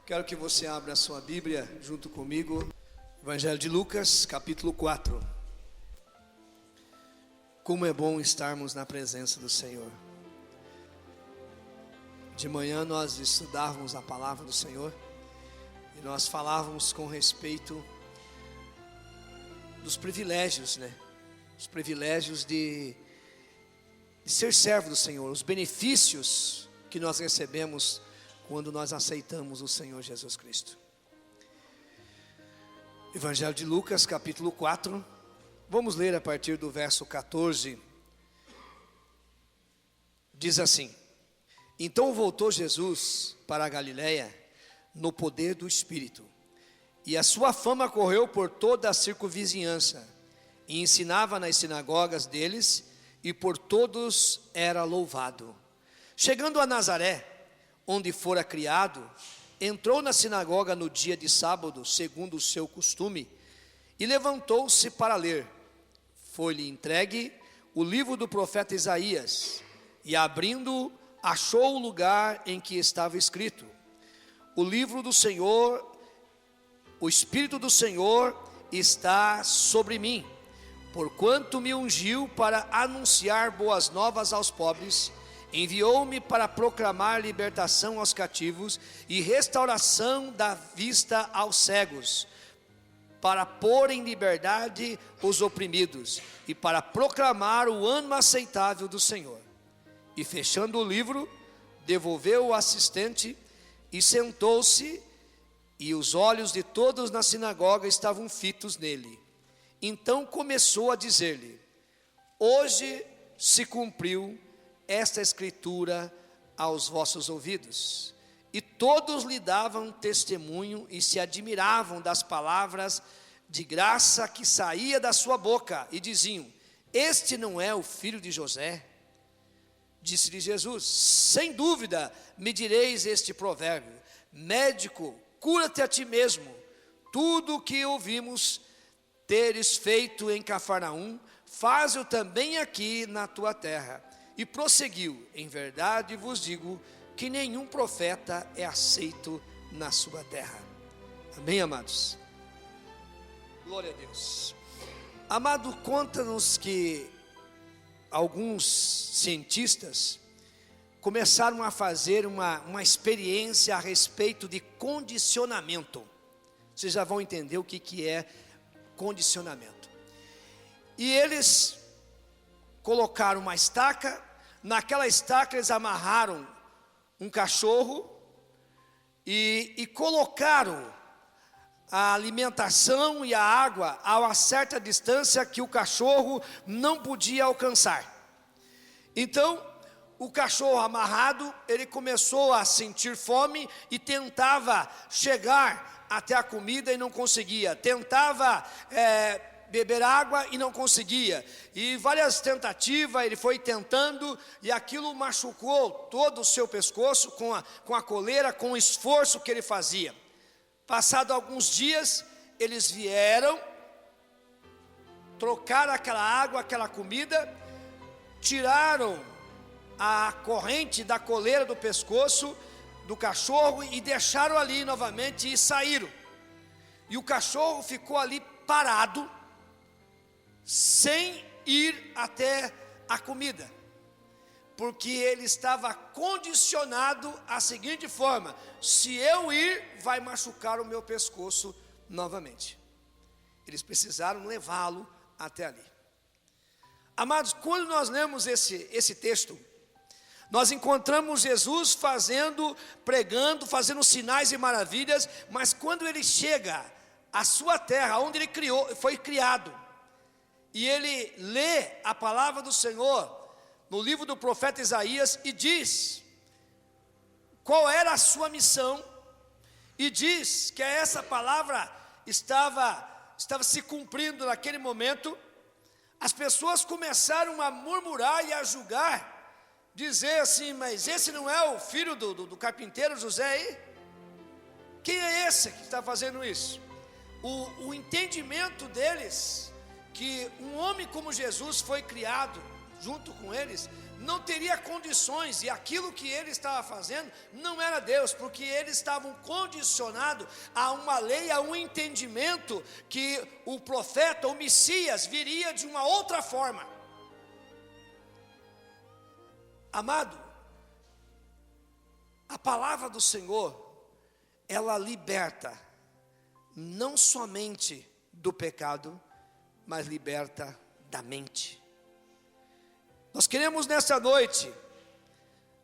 Quero que você abra a sua Bíblia junto comigo, Evangelho de Lucas, capítulo 4. Como é bom estarmos na presença do Senhor. De manhã nós estudávamos a palavra do Senhor e nós falávamos com respeito dos privilégios, Os privilégios de ser servo do Senhor, os benefícios que nós recebemos quando nós aceitamos o Senhor Jesus Cristo. Evangelho de Lucas, capítulo 4, vamos ler a partir do verso 14. Diz assim: Então voltou Jesus para a Galiléia no poder do Espírito, e a sua fama correu por toda a circunvizinhança, e ensinava nas sinagogas deles, e por todos era louvado. Chegando a Nazaré, onde fora criado, entrou na sinagoga no dia de sábado, segundo o seu costume, e levantou-se para ler. Foi-lhe entregue o livro do profeta Isaías, e abrindo, achou o lugar em que estava escrito: O livro do Senhor, o Espírito do Senhor está sobre mim, porquanto me ungiu para anunciar boas novas aos pobres, enviou-me para proclamar libertação aos cativos e restauração da vista aos cegos, para pôr em liberdade os oprimidos e para proclamar o ano aceitável do Senhor. E fechando o livro, devolveu o assistente e sentou-se, e os olhos de todos na sinagoga estavam fitos nele. Então começou a dizer-lhe: Hoje se cumpriu esta escritura aos vossos ouvidos. E todos lhe davam testemunho e se admiravam das palavras de graça que saía da sua boca, e diziam: Este não é o filho de José? Disse-lhe Jesus: Sem dúvida me direis este provérbio: Médico, cura-te a ti mesmo. Tudo o que ouvimos teres feito em Cafarnaum, faz-o também aqui na tua terra. E prosseguiu: Em verdade vos digo que nenhum profeta é aceito na sua terra. Amém, amados? Glória a Deus. Amado, conta-nos que alguns cientistas começaram a fazer uma experiência a respeito de condicionamento. Vocês já vão entender o que é condicionamento. E eles colocaram uma estaca. Naquela estaca eles amarraram um cachorro e colocaram a alimentação e a água a uma certa distância que o cachorro não podia alcançar. Então, o cachorro amarrado, ele começou a sentir fome e tentava chegar até a comida e não conseguia. Tentava beber água e não conseguia, e várias tentativas ele foi tentando, e aquilo machucou todo o seu pescoço com a coleira, com o esforço que ele fazia. Passado alguns dias, eles vieram, trocaram aquela água, aquela comida, tiraram a corrente da coleira do pescoço do cachorro e deixaram ali novamente e saíram. E o cachorro ficou ali parado, sem ir até a comida, porque ele estava condicionado à seguinte forma: se eu ir, vai machucar o meu pescoço novamente. Eles precisaram levá-lo até ali. Amados, quando nós lemos esse texto, nós encontramos Jesus pregando, fazendo sinais e maravilhas, mas quando ele chega à sua terra, onde ele foi criado, e ele lê a palavra do Senhor no livro do profeta Isaías e diz qual era a sua missão, e diz que essa palavra estava se cumprindo naquele momento. As pessoas começaram a murmurar e a julgar, dizer assim: mas esse não é o filho do carpinteiro José aí? Quem é esse que está fazendo isso? O entendimento deles, que um homem como Jesus foi criado junto com eles, não teria condições, e aquilo que ele estava fazendo não era Deus, porque eles estavam condicionados a uma lei, a um entendimento que o profeta, o Messias, viria de uma outra forma. Amado, a palavra do Senhor, ela liberta não somente do pecado, mas liberta da mente. Nós queremos nessa noite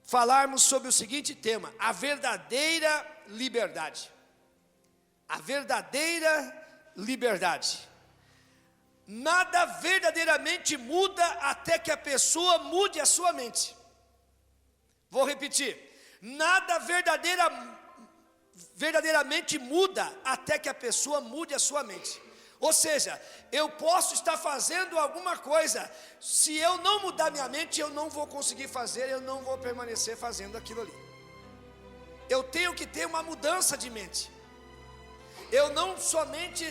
falarmos sobre o seguinte tema: a verdadeira liberdade. A verdadeira liberdade. Nada verdadeiramente muda até que a pessoa mude a sua mente. Vou repetir: nada verdadeiramente muda até que a pessoa mude a sua mente. Ou seja, eu posso estar fazendo alguma coisa, se eu não mudar minha mente, eu não vou conseguir fazer, eu não vou permanecer fazendo aquilo ali. Eu tenho que ter uma mudança de mente. Eu não somente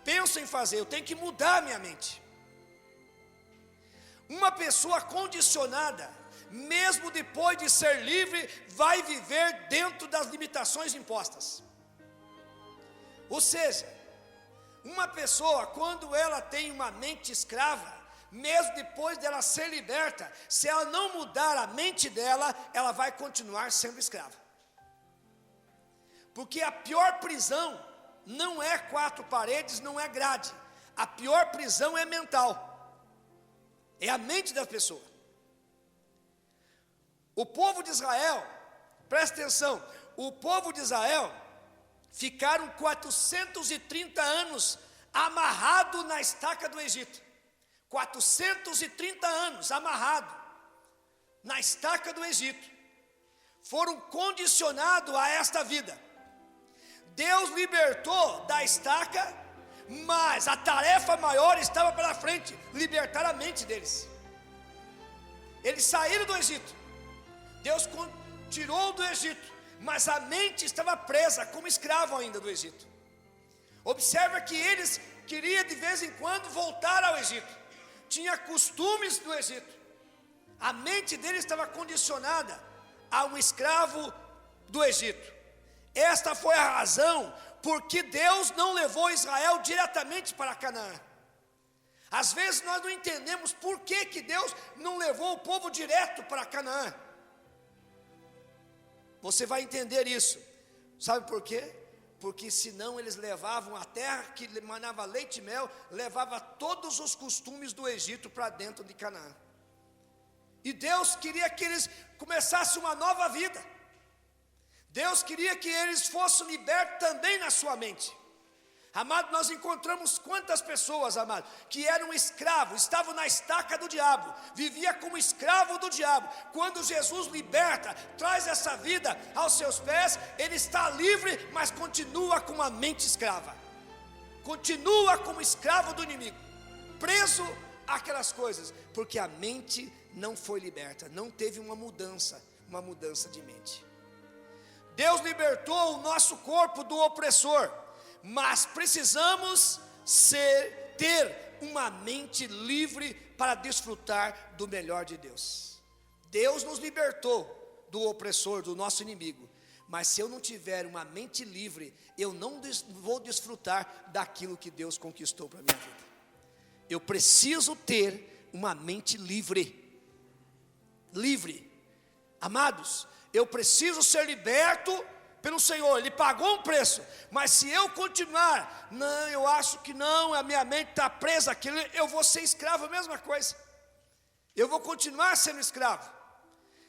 penso em fazer, eu tenho que mudar minha mente. Uma pessoa condicionada, mesmo depois de ser livre, vai viver dentro das limitações impostas. Ou seja, uma pessoa, quando ela tem uma mente escrava, mesmo depois dela ser liberta, se ela não mudar a mente dela, ela vai continuar sendo escrava. Porque a pior prisão não é 4 paredes, não é grade. A pior prisão é mental. É a mente da pessoa. O povo de Israel, presta atenção, o povo de Israel ficaram 430 anos amarrado na estaca do Egito. 430 anos amarrado na estaca do Egito. Foram condicionados a esta vida. Deus libertou da estaca, mas a tarefa maior estava pela frente: libertar a mente deles. Eles saíram do Egito. Deus tirou do Egito, mas a mente estava presa como escravo ainda do Egito. Observa que eles queriam de vez em quando voltar ao Egito. Tinha costumes do Egito. A mente deles estava condicionada a um escravo do Egito. Esta foi a razão porque Deus não levou Israel diretamente para Canaã. Às vezes nós não entendemos por que Deus não levou o povo direto para Canaã. Você vai entender isso. Sabe por quê? Porque senão eles levavam a terra que manava leite e mel, levava todos os costumes do Egito para dentro de Canaã. E Deus queria que eles começassem uma nova vida. Deus queria que eles fossem libertos também na sua mente. Amado, nós encontramos quantas pessoas, amado, que eram escravos, estavam na estaca do diabo, vivia como escravo do diabo. Quando Jesus liberta, traz essa vida aos seus pés, ele está livre, mas continua com uma mente escrava. Continua como escravo do inimigo, preso àquelas coisas, porque a mente não foi liberta, não teve uma mudança de mente. Deus libertou o nosso corpo do opressor, mas precisamos ter uma mente livre para desfrutar do melhor de Deus. Deus nos libertou do opressor, do nosso inimigo, mas se eu não tiver uma mente livre, eu não vou desfrutar daquilo que Deus conquistou para a minha vida. Eu preciso ter uma mente livre. Livre. Amados, eu preciso ser liberto pelo Senhor. Ele pagou um preço, mas se eu continuar, não, eu acho que não, a minha mente está presa àquilo, eu vou ser escravo, a mesma coisa. Eu vou continuar sendo escravo.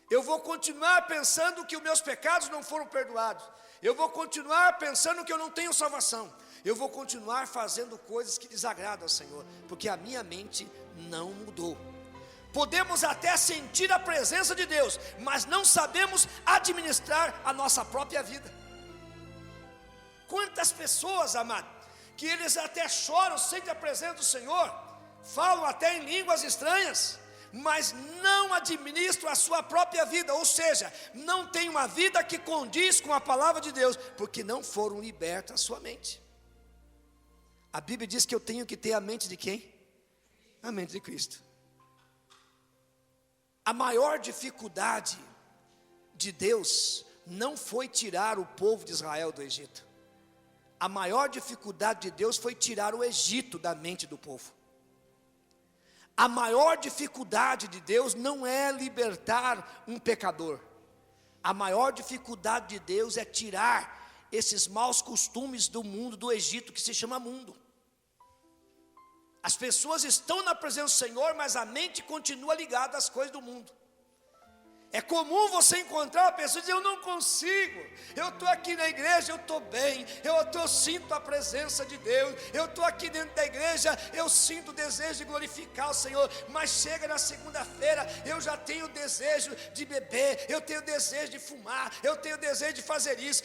Eu vou continuar pensando que os meus pecados não foram perdoados. Eu vou continuar pensando que eu não tenho salvação. Eu vou continuar fazendo coisas que desagradam ao Senhor, porque a minha mente não mudou. Podemos até sentir a presença de Deus, mas não sabemos administrar a nossa própria vida. Quantas pessoas, amado, que eles até choram, sentem a presença do Senhor, falam até em línguas estranhas, mas não administram a sua própria vida, ou seja, não tem uma vida que condiz com a palavra de Deus, porque não foram libertos a sua mente. A Bíblia diz que eu tenho que ter a mente de quem? A mente de Cristo. A maior dificuldade de Deus não foi tirar o povo de Israel do Egito. A maior dificuldade de Deus foi tirar o Egito da mente do povo. A maior dificuldade de Deus não é libertar um pecador. A maior dificuldade de Deus é tirar esses maus costumes do mundo, do Egito, que se chama mundo. As pessoas estão na presença do Senhor, mas a mente continua ligada às coisas do mundo. É comum você encontrar uma pessoa e dizer: eu não consigo, eu estou aqui na igreja, eu estou bem, eu sinto a presença de Deus, eu estou aqui dentro da igreja, eu sinto o desejo de glorificar o Senhor, mas chega na segunda-feira, eu já tenho desejo de beber, eu tenho desejo de fumar, eu tenho desejo de fazer isso,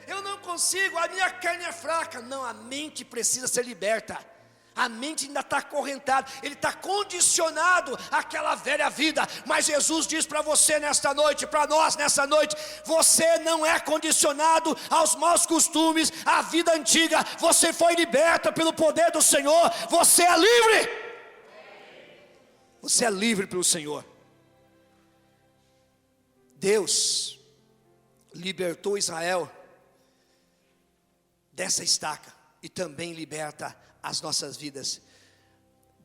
eu não consigo, a minha carne é fraca. Não, a mente precisa ser liberta. A mente ainda está acorrentada, ele está condicionado àquela velha vida. Mas Jesus diz para você nesta noite, para nós nessa noite: você não é condicionado aos maus costumes, à vida antiga. Você foi liberta pelo poder do Senhor, você é livre. Você é livre pelo Senhor. Deus libertou Israel dessa estaca e também liberta as nossas vidas.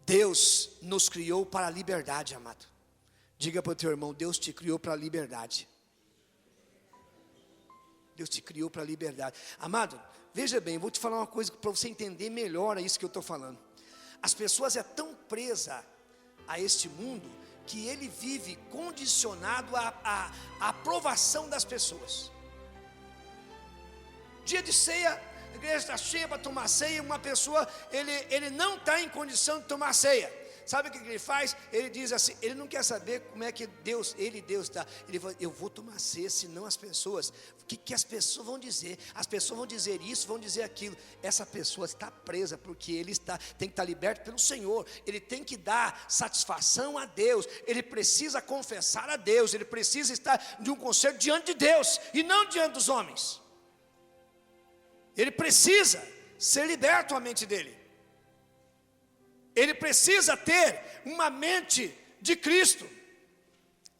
Deus nos criou para a liberdade, amado. Diga para o teu irmão: Deus te criou para a liberdade. Deus te criou para a liberdade. Amado, veja bem, eu vou te falar uma coisa para você entender melhor isso que eu estou falando. As pessoas é tão presa a este mundo que ele vive condicionado à aprovação das pessoas. Dia de ceia, a igreja está cheia para tomar ceia. Uma pessoa, ele não está em condição de tomar ceia. Sabe o que ele faz? Ele diz assim, ele não quer saber como é que Deus está. Ele fala: eu vou tomar ceia, senão as pessoas, o que as pessoas vão dizer? As pessoas vão dizer isso, vão dizer aquilo. Essa pessoa está presa, porque tem que estar liberto pelo Senhor. Ele tem que dar satisfação a Deus. Ele precisa confessar a Deus. Ele precisa estar de um conselho diante de Deus e não diante dos homens. Ele precisa ser liberto a mente dele. Ele precisa ter uma mente de Cristo.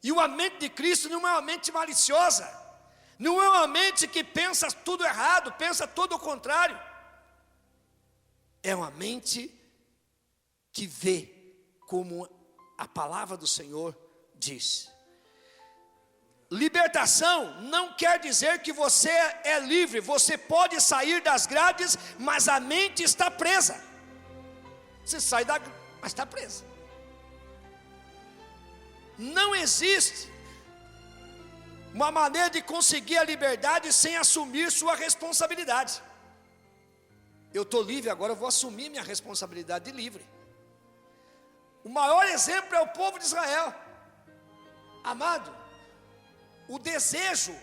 E uma mente de Cristo não é uma mente maliciosa. Não é uma mente que pensa tudo errado, pensa todo o contrário. É uma mente que vê como a palavra do Senhor diz. Libertação não quer dizer que você é livre. Você pode sair das grades, mas a mente está presa. Você sai mas está presa. Não existe uma maneira de conseguir a liberdade sem assumir sua responsabilidade. Eu estou livre, agora eu vou assumir minha responsabilidade de livre. O maior exemplo é o povo de Israel. Amado, o desejo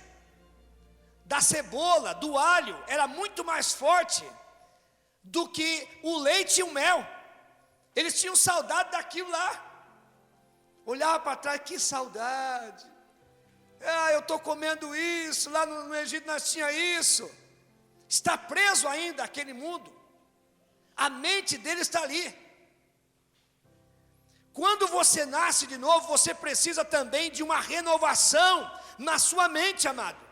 da cebola, do alho, era muito mais forte do que o leite e o mel. Eles tinham saudade daquilo lá. Olhava para trás: que saudade. Eu estou comendo isso, lá no Egito nós tinha isso. Está preso ainda àquele mundo. A mente dele está ali. Quando você nasce de novo, você precisa também de uma renovação na sua mente, amado.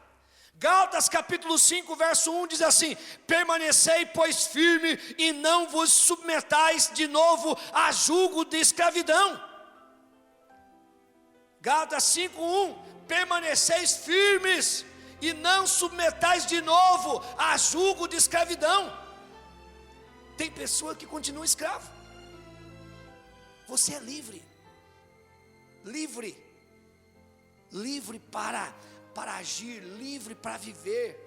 Gálatas capítulo 5, verso 1 diz assim: permanecei, pois, firme, e não vos submetais de novo a jugo de escravidão. Gálatas 5, 1: permaneceis firmes, e não submetais de novo a jugo de escravidão. Tem pessoa que continua escravo. Você é livre. Livre. Livre para agir, livre para viver.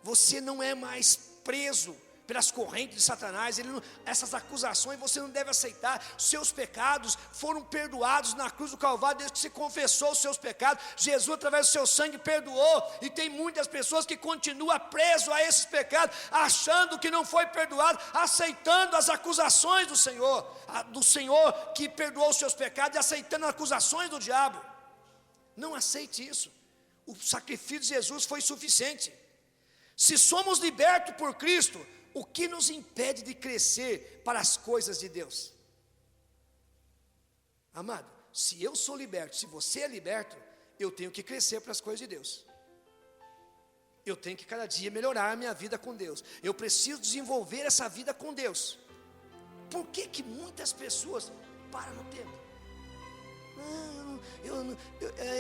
Você não é mais preso pelas correntes de Satanás. Essas acusações você não deve aceitar. Seus pecados foram perdoados na cruz do Calvário. Desde que você confessou os seus pecados, Jesus, através do seu sangue, perdoou. E tem muitas pessoas que continuam presas a esses pecados, achando que não foi perdoado, aceitando as acusações do Senhor que perdoou os seus pecados, e aceitando as acusações do diabo. Não aceite isso. O sacrifício de Jesus foi suficiente. Se somos libertos por Cristo, o que nos impede de crescer para as coisas de Deus? Amado, se eu sou liberto, se você é liberto, eu tenho que crescer para as coisas de Deus. Eu tenho que cada dia melhorar a minha vida com Deus. Eu preciso desenvolver essa vida com Deus. Por que muitas pessoas param no tempo?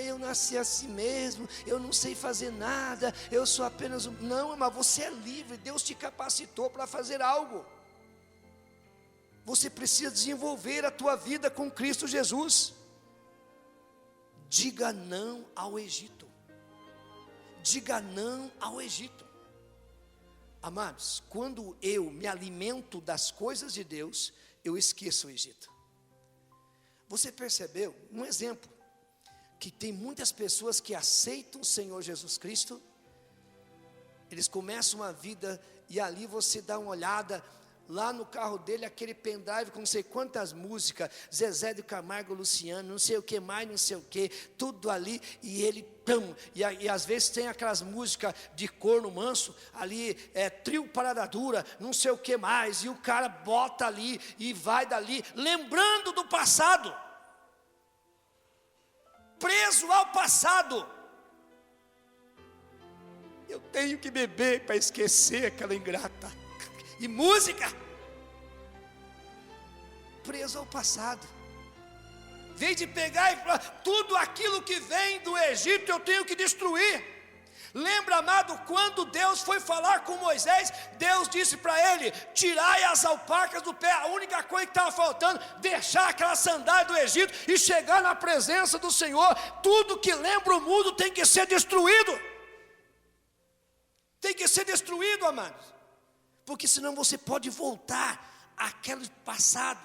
Eu nasci assim mesmo, eu não sei fazer nada, eu sou apenas um... Não, mas você é livre, Deus te capacitou para fazer algo. Você precisa desenvolver a tua vida com Cristo Jesus. Diga não ao Egito. Diga não ao Egito. Amados, quando eu me alimento das coisas de Deus, eu esqueço o Egito. Você percebeu, um exemplo, que tem muitas pessoas que aceitam o Senhor Jesus Cristo, eles começam uma vida, e ali você dá uma olhada, lá no carro dele, aquele pendrive com não sei quantas músicas, Zezé de Camargo, Luciano, não sei o que mais, não sei o que, tudo ali, e ele, e às vezes tem aquelas músicas de corno manso, ali, trio parada dura, não sei o que mais, e o cara bota ali, e vai dali, lembrando do passado, preso ao passado. Eu tenho que beber para esquecer aquela ingrata. E música, preso ao passado. Vem de pegar e falar, tudo aquilo que vem do Egito eu tenho que destruir. Lembra, amado, quando Deus foi falar com Moisés, Deus disse para ele, tirai as alpacas do pé. A única coisa que estava faltando, deixar aquela sandália do Egito e chegar na presença do Senhor. Tudo que lembra o mundo tem que ser destruído. Tem que ser destruído, amados. Porque senão você pode voltar àquele passado.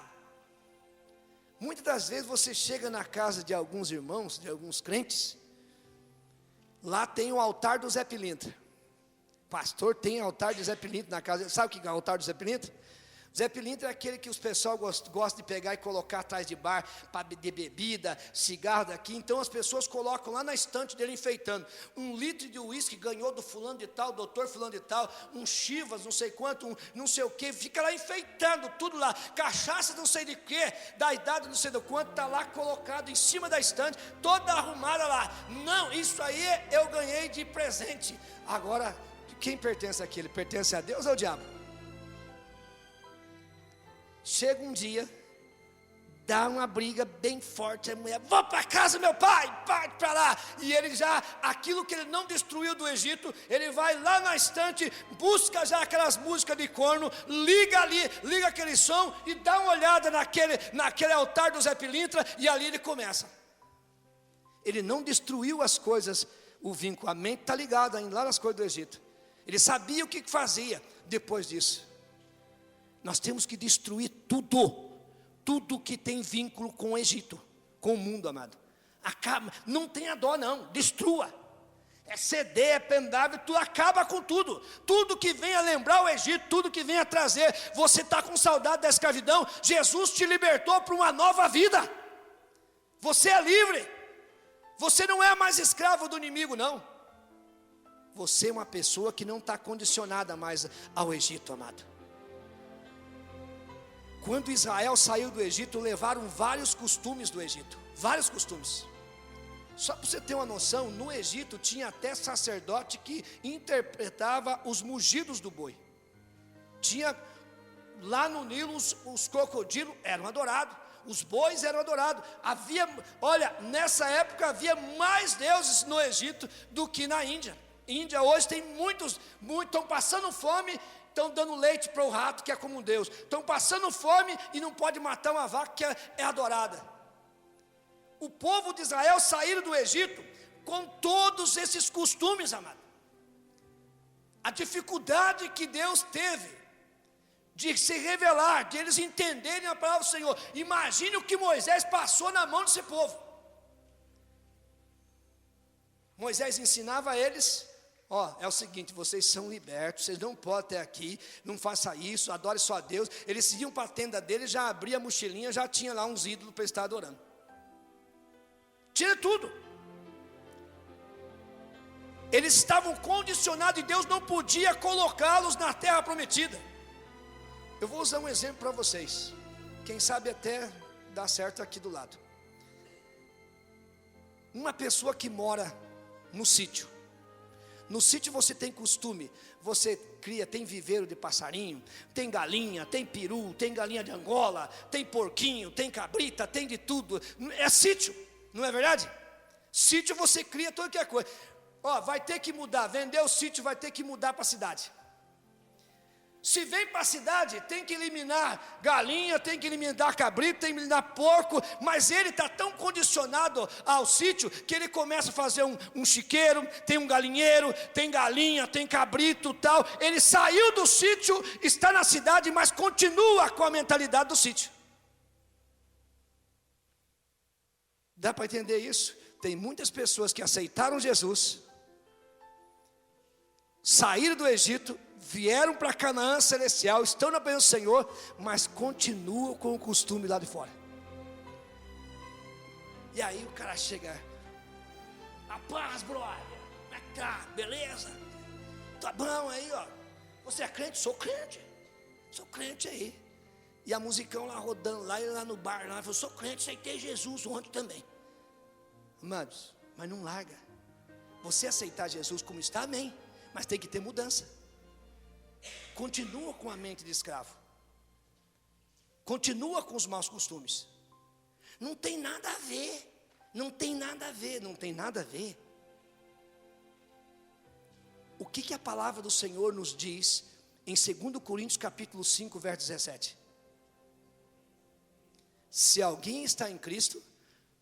Muitas das vezes você chega na casa de alguns irmãos, de alguns crentes, lá tem o altar do Zé Pilintra. Pastor, tem altar de Zé Pilintra na casa. Sabe o que é o altar do Zé Pilintra? Zé Pilintra é aquele que os pessoal gosta de pegar e colocar atrás de bar, para de bebida, cigarro daqui. Então as pessoas colocam lá na estante dele enfeitando. 1 litro de uísque ganhou do fulano de tal, doutor fulano de tal, um Chivas, não sei quanto, não sei o que, fica lá enfeitando tudo lá. Cachaça não sei de que, da idade não sei do quanto, está lá colocado em cima da estante, toda arrumada lá. Não, isso aí eu ganhei de presente. Agora, quem pertence àquilo? Pertence a Deus ou ao diabo? Chega um dia, dá uma briga bem forte, a mulher, vou para casa meu pai, vai para lá, e ele já, aquilo que ele não destruiu do Egito, ele vai lá na estante, busca já aquelas músicas de corno, liga ali, liga aquele som, e dá uma olhada naquele altar do Zé Pilintra, e ali ele começa. Ele não destruiu as coisas, o vínculo, a mente está ligada ainda lá nas coisas do Egito, ele sabia o que fazia depois disso. Nós temos que destruir tudo que tem vínculo com o Egito, com o mundo, amado. Acaba, não tenha dó não, destrua. É CD, é pendrive, tu acaba com tudo. Tudo que venha lembrar o Egito, tudo que venha trazer, você está com saudade da escravidão, Jesus te libertou para uma nova vida. Você é livre. Você não é mais escravo do inimigo, não. Você é uma pessoa que não está condicionada mais ao Egito, amado. Quando Israel saiu do Egito, levaram vários costumes do Egito. Vários costumes. Só para você ter uma noção, no Egito tinha até sacerdote que interpretava os mugidos do boi. Tinha lá no Nilo os crocodilos eram adorados. Os bois eram adorados. Nessa época havia mais deuses no Egito do que na Índia. Índia hoje tem muitos estão passando fome, estão dando leite para o rato, que é como um Deus. Estão passando fome e não pode matar uma vaca que é adorada. O povo de Israel saíram do Egito com todos esses costumes, amado. A dificuldade que Deus teve de se revelar, de eles entenderem a palavra do Senhor. Imagine o que Moisés passou na mão desse povo. Moisés ensinava a eles, é o seguinte, vocês são libertos, vocês não podem ter aqui, não faça isso, adore só a Deus. Eles iam para a tenda deles, já abria a mochilinha, já tinha lá uns ídolos para estar adorando. Tira tudo. Eles estavam condicionados e Deus não podia colocá-los na terra prometida. Eu vou usar um exemplo para vocês, quem sabe até dá certo aqui do lado. Uma pessoa que mora no sítio. No sítio você tem costume, você cria, tem viveiro de passarinho, tem galinha, tem peru, tem galinha de Angola, tem porquinho, tem cabrita, tem de tudo. É sítio, não é verdade? Sítio você cria toda qualquer coisa. Ó, vai ter que mudar, vender o sítio, vai ter que mudar para a cidade. Se vem para a cidade, tem que eliminar galinha, tem que eliminar cabrito, tem que eliminar porco, mas ele está tão condicionado ao sítio, que ele começa a fazer um chiqueiro, tem um galinheiro, tem galinha, tem cabrito tal. Ele saiu do sítio, está na cidade, mas continua com a mentalidade do sítio. Dá para entender isso? Tem muitas pessoas que aceitaram Jesus, saíram do Egito, vieram para Canaã celestial, estão na presença do Senhor, mas continuam com o costume lá de fora. E aí o cara chega: a paz, brother, como é que tá? Beleza? Tá bom aí, ó. Você é crente? Sou crente aí. E a musicão lá rodando, lá, ele lá no bar, lá, falou: sou crente, aceitei Jesus ontem também. Amados, mas não larga. Você aceitar Jesus como está, amém, mas tem que ter mudança. Continua com a mente de escravo, continua com os maus costumes. Não tem nada a ver, não tem nada a ver, não tem nada a ver. O que a palavra do Senhor nos diz em 2 Coríntios capítulo 5, verso 17? Se alguém está em Cristo,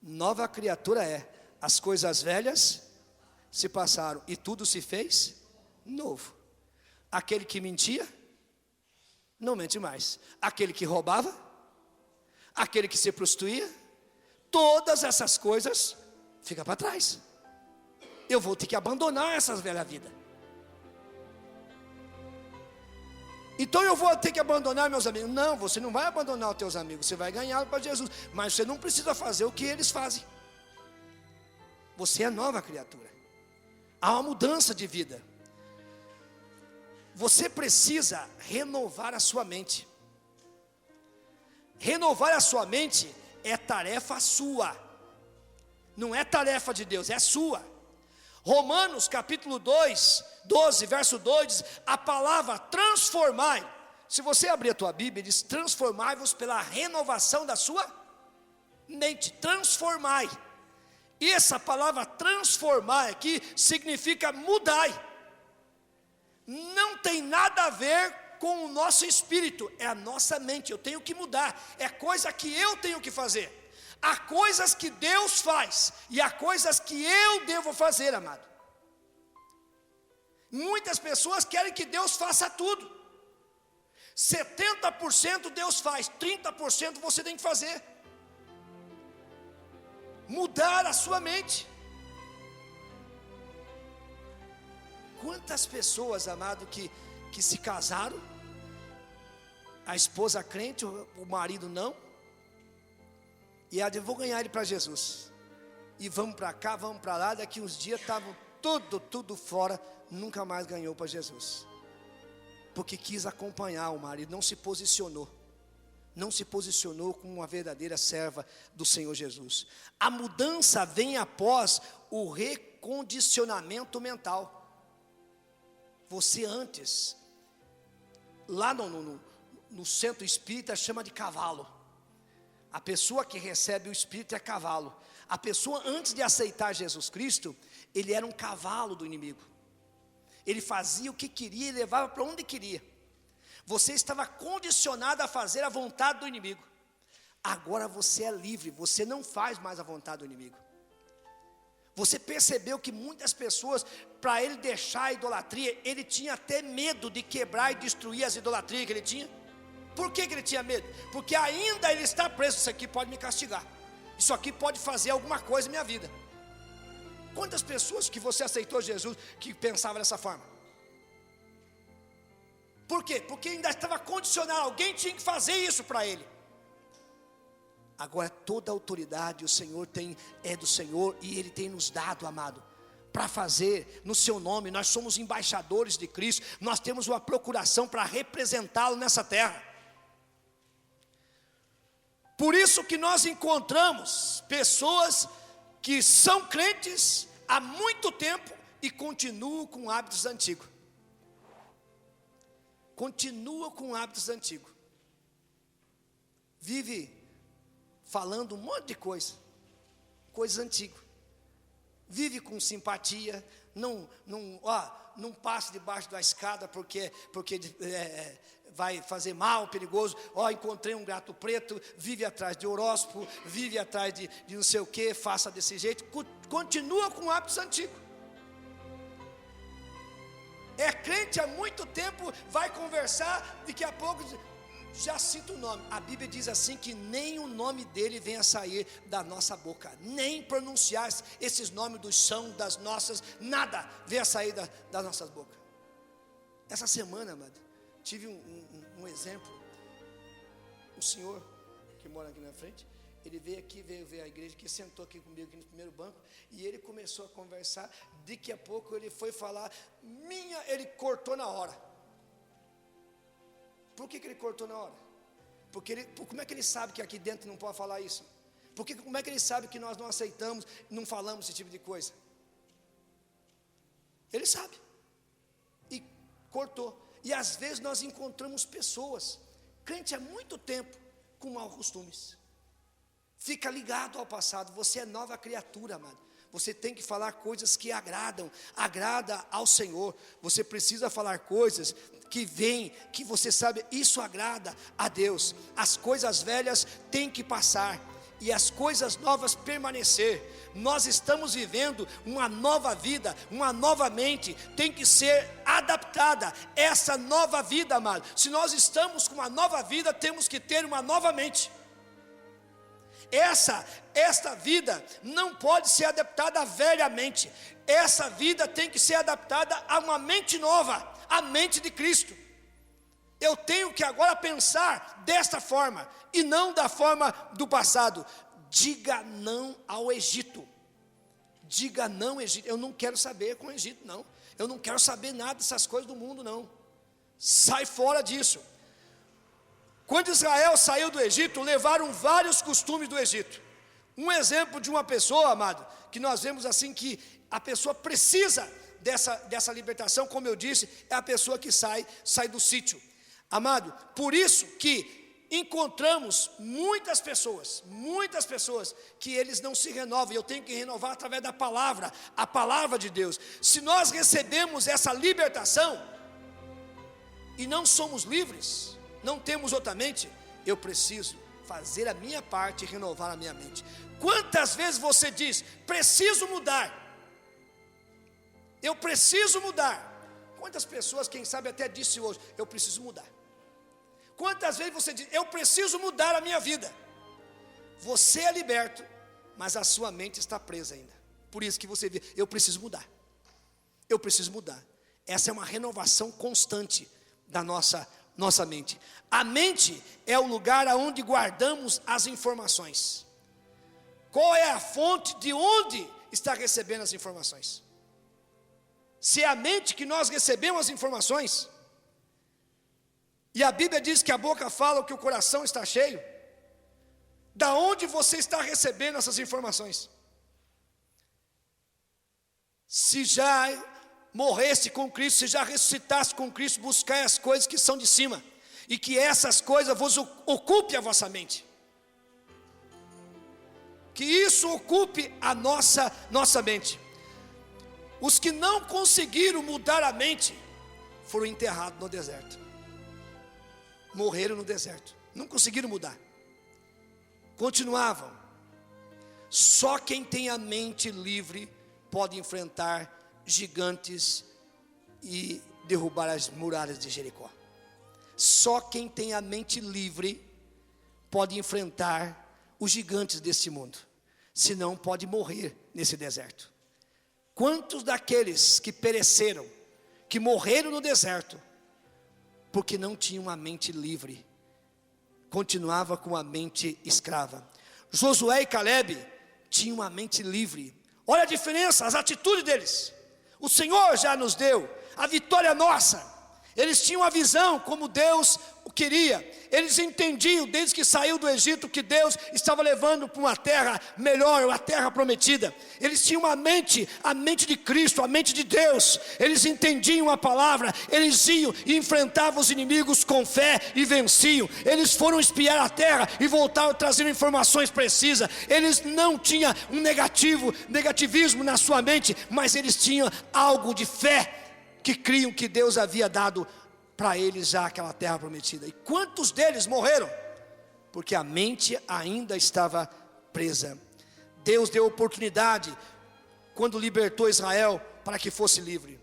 nova criatura é. As coisas velhas se passaram e tudo se fez novo. Aquele que mentia, não mente mais. Aquele que roubava, aquele que se prostituía, todas essas coisas ficam para trás. Eu vou ter que abandonar essas velhas vidas. Então eu vou ter que abandonar meus amigos. Não, você não vai abandonar os teus amigos, você vai ganhar para Jesus. Mas você não precisa fazer o que eles fazem. Você é nova criatura. Há uma mudança de vida. Você precisa renovar a sua mente. Renovar a sua mente é tarefa sua. Não é tarefa de Deus, é sua. Romanos capítulo 2, 12, verso 2 diz, a palavra transformai. Se você abrir a tua Bíblia, diz transformai-vos pela renovação da sua mente. Transformai. E essa palavra transformar aqui significa mudai. Não tem nada a ver com o nosso espírito, é a nossa mente. Eu tenho que mudar, é coisa que eu tenho que fazer. Há coisas que Deus faz e há coisas que eu devo fazer, amado. Muitas pessoas querem que Deus faça tudo. 70% Deus faz, 30% você tem que fazer. Mudar a sua mente. Quantas pessoas, amado, que se casaram, a esposa crente, o marido não, e ela disse, vou ganhar ele para Jesus, e vamos para cá, vamos para lá, daqui uns dias estavam tudo fora, nunca mais ganhou para Jesus, porque quis acompanhar o marido, não se posicionou como uma verdadeira serva do Senhor Jesus. A mudança vem após o recondicionamento mental. Você antes, lá no centro espírita chama de cavalo. A pessoa que recebe o espírito é cavalo. A pessoa antes de aceitar Jesus Cristo, ele era um cavalo do inimigo. Ele fazia o que queria e levava para onde queria. Você estava condicionado a fazer a vontade do inimigo. Agora você é livre, você não faz mais a vontade do inimigo. Você percebeu que muitas pessoas, para ele deixar a idolatria, ele tinha até medo de quebrar e destruir as idolatrias que ele tinha. Por que ele tinha medo? Porque ainda ele está preso, isso aqui pode me castigar, isso aqui pode fazer alguma coisa na minha vida. Quantas pessoas que você aceitou Jesus que pensavam dessa forma? Por quê? Porque ainda estava condicionado, alguém tinha que fazer isso para ele. Agora toda a autoridade o Senhor tem, é do Senhor, e Ele tem nos dado, amado, para fazer no seu nome. Nós somos embaixadores de Cristo, nós temos uma procuração para representá-lo nessa terra. Por isso que nós encontramos pessoas que são crentes há muito tempo e continuam com hábitos antigos. Continua com hábitos antigos. Vive falando um monte de coisas antigas. Vive com simpatia, não passe debaixo da escada porque vai fazer mal, perigoso. Encontrei um gato preto, vive atrás de horóscopo, vive atrás de não sei o que, faça desse jeito. Continua com hábitos antigos. É crente há muito tempo, vai conversar, daqui a pouco já cita o nome. A Bíblia diz assim que nem o nome dele venha sair da nossa boca, nem pronunciar esses nomes dos são, das nossas, nada venha sair das nossas bocas. Essa semana, amado, tive um exemplo. Um senhor que mora aqui na frente, ele veio ver a igreja, que sentou aqui comigo aqui no primeiro banco, e ele começou a conversar. Daqui a pouco ele foi falar, ele cortou na hora. Por que ele cortou na hora? Como é que ele sabe que aqui dentro não pode falar isso? Como é que ele sabe que nós não aceitamos, não falamos esse tipo de coisa? Ele sabe. E cortou. E às vezes nós encontramos pessoas, crente há muito tempo, com maus costumes. Fica ligado ao passado. Você é nova criatura, amado. Você tem que falar coisas que agrada ao Senhor. Você precisa falar coisas que vêm, que você sabe, isso agrada a Deus. As coisas velhas têm que passar e as coisas novas permanecer. Nós estamos vivendo uma nova vida, uma nova mente, tem que ser adaptada. Essa nova vida, amado, se nós estamos com uma nova vida, temos que ter uma nova mente. Esta vida não pode ser adaptada à velha mente. Essa vida tem que ser adaptada a uma mente nova, a mente de Cristo. Eu tenho que agora pensar desta forma e não da forma do passado. Diga não ao Egito. Diga não ao Egito. Eu não quero saber com o Egito, não. Eu não quero saber nada dessas coisas do mundo, não. Sai fora disso. Quando Israel saiu do Egito, levaram vários costumes do Egito. Um exemplo de uma pessoa, amado, que nós vemos assim que a pessoa precisa dessa libertação, como eu disse, é a pessoa que sai do sítio. Amado, por isso que encontramos muitas pessoas que eles não se renovam. Eu tenho que renovar através da palavra, a palavra de Deus. Se nós recebemos essa libertação e não somos livres, não temos outra mente, eu preciso fazer a minha parte e renovar a minha mente. Quantas vezes você diz, preciso mudar, eu preciso mudar? Quantas pessoas, quem sabe até disse hoje, eu preciso mudar? Quantas vezes você diz, eu preciso mudar a minha vida? Você é liberto, mas a sua mente está presa ainda. Por isso que você diz, eu preciso mudar. Eu preciso mudar. Essa é uma renovação constante da nossa mente. A mente é o lugar onde guardamos as informações. Qual é a fonte de onde está recebendo as informações? Se é a mente que nós recebemos as informações, e a Bíblia diz que a boca fala o que o coração está cheio, da onde você está recebendo essas informações? Se já morresse com Cristo, se já ressuscitasse com Cristo, buscai as coisas que são de cima, e que essas coisas vos ocupe a vossa mente, que isso ocupe a nossa mente. Os que não conseguiram mudar a mente, foram enterrados no deserto, morreram no deserto, não conseguiram mudar, continuavam. Só quem tem a mente livre, pode enfrentar gigantes e derrubar as muralhas de Jericó. Só quem tem a mente livre pode enfrentar os gigantes deste mundo, senão pode morrer nesse deserto. Quantos daqueles que pereceram, que morreram no deserto, porque não tinham a mente livre, continuava com a mente escrava. Josué e Caleb tinham a mente livre. Olha a diferença, as atitudes deles. O Senhor já nos deu, a vitória é nossa. Eles tinham a visão como Deus o queria. Eles entendiam desde que saiu do Egito que Deus estava levando para uma terra melhor, uma terra prometida. Eles tinham a mente de Cristo, a mente de Deus. Eles entendiam a palavra, eles iam e enfrentavam os inimigos com fé e venciam. Eles foram espiar a terra e voltaram trazendo informações precisas. Eles não tinham um negativismo na sua mente, mas eles tinham algo de fé, que criam que Deus havia dado para eles já aquela terra prometida. E quantos deles morreram? Porque a mente ainda estava presa. Deus deu oportunidade quando libertou Israel para que fosse livre.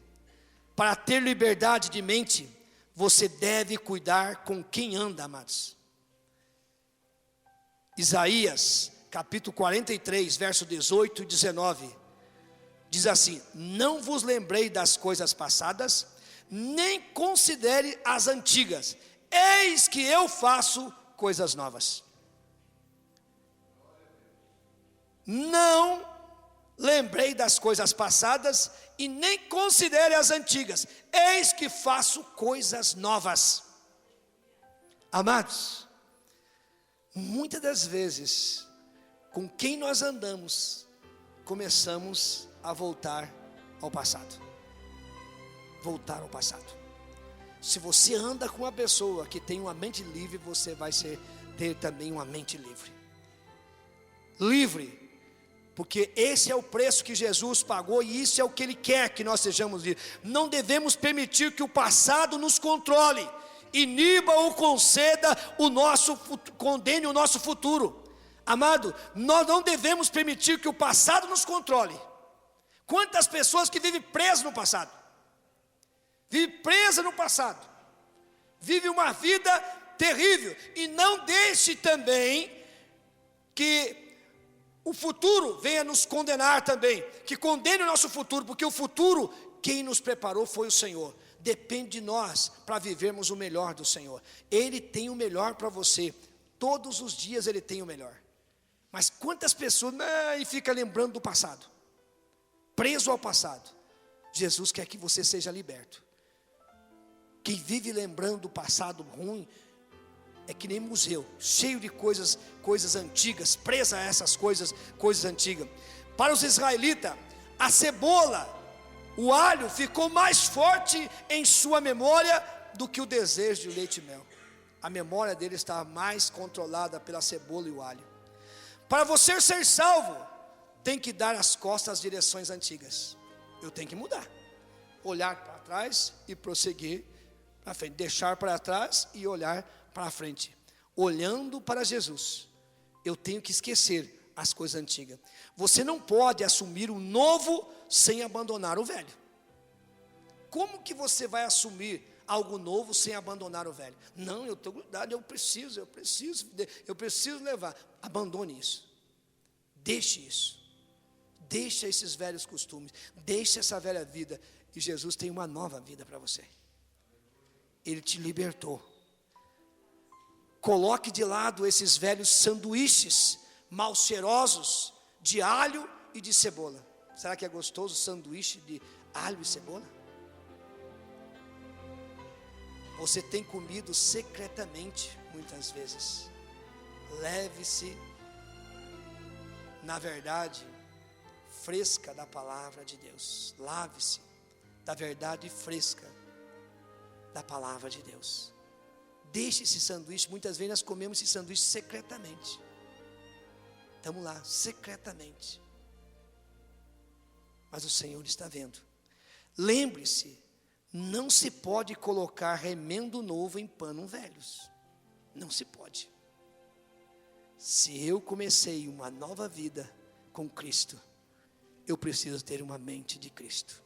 Para ter liberdade de mente, você deve cuidar com quem anda, amados. Isaías capítulo 43, verso 18 e 19, diz assim: não vos lembrei das coisas passadas, nem considere as antigas, eis que eu faço coisas novas. Não lembrei das coisas passadas e nem considere as antigas, eis que faço coisas novas. Amados, muitas das vezes, com quem nós andamos, começamos a voltar ao passado. Voltar ao passado. Se você anda com uma pessoa que tem uma mente livre, você vai ter também uma mente livre. Livre, porque esse é o preço que Jesus pagou e isso é o que Ele quer que nós sejamos livres. Não devemos permitir que o passado nos controle, iniba ou condene o nosso futuro. Amado, nós não devemos permitir que o passado nos controle. Quantas pessoas que vivem presas no passado? Vive presa no passado, vive uma vida terrível. E não deixe também que o futuro venha nos condenar também, que condene o nosso futuro, porque o futuro, quem nos preparou foi o Senhor. Depende de nós para vivermos o melhor do Senhor. Ele tem o melhor para você, todos os dias Ele tem o melhor. Mas quantas pessoas ficam lembrando do passado, preso ao passado? Jesus quer que você seja liberto. Quem vive lembrando do passado ruim é que nem museu, cheio de coisas antigas, presa a essas coisas antigas. Para os israelitas, a cebola, o alho ficou mais forte em sua memória do que o desejo de leite e mel. A memória dele estava mais controlada pela cebola e o alho. Para você ser salvo, tem que dar as costas às direções antigas. Eu tenho que mudar, olhar para trás e prosseguir para frente, deixar para trás e olhar para frente. Olhando para Jesus, eu tenho que esquecer as coisas antigas. Você não pode assumir o novo sem abandonar o velho. Como que você vai assumir algo novo sem abandonar o velho? Não, eu estou grudado, eu preciso levar. Abandone isso. Deixe isso. Deixe esses velhos costumes. Deixe essa velha vida. E Jesus tem uma nova vida para você. Ele te libertou. Coloque de lado esses velhos sanduíches mal cheirosos de alho e de cebola. Será que é gostoso o sanduíche de alho e cebola? Você tem comido secretamente muitas vezes. Leve-se, na verdade fresca da palavra de Deus. Lave-se da verdade fresca da palavra de Deus. Deixe esse sanduíche. Muitas vezes nós comemos esse sanduíche secretamente. Estamos lá, secretamente. Mas o Senhor está vendo. Lembre-se, não se pode colocar remendo novo em panos velhos. Não se pode. Se eu comecei uma nova vida com Cristo, eu preciso ter uma mente de Cristo.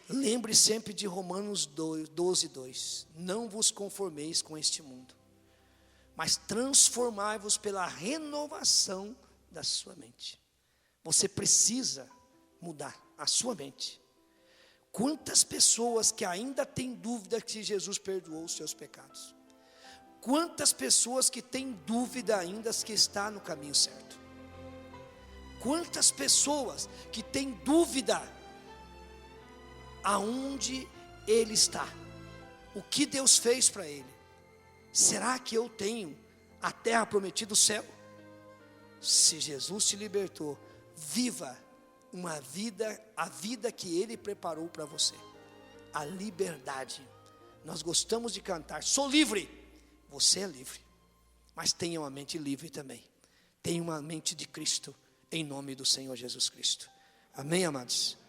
Lembre sempre de Romanos 12:2. Não vos conformeis com este mundo, mas transformai-vos pela renovação da sua mente. Você precisa mudar a sua mente. Quantas pessoas que ainda têm dúvida que Jesus perdoou os seus pecados? Quantas pessoas que têm dúvida ainda que está no caminho certo? Quantas pessoas que têm dúvida aonde ele está, o que Deus fez para ele. Será que eu tenho a terra prometida, o céu? Se Jesus te libertou, viva uma vida, a vida que Ele preparou para você, a liberdade. Nós gostamos de cantar, sou livre. Você é livre, mas tenha uma mente livre também. Tenha uma mente de Cristo, em nome do Senhor Jesus Cristo. Amém, amados?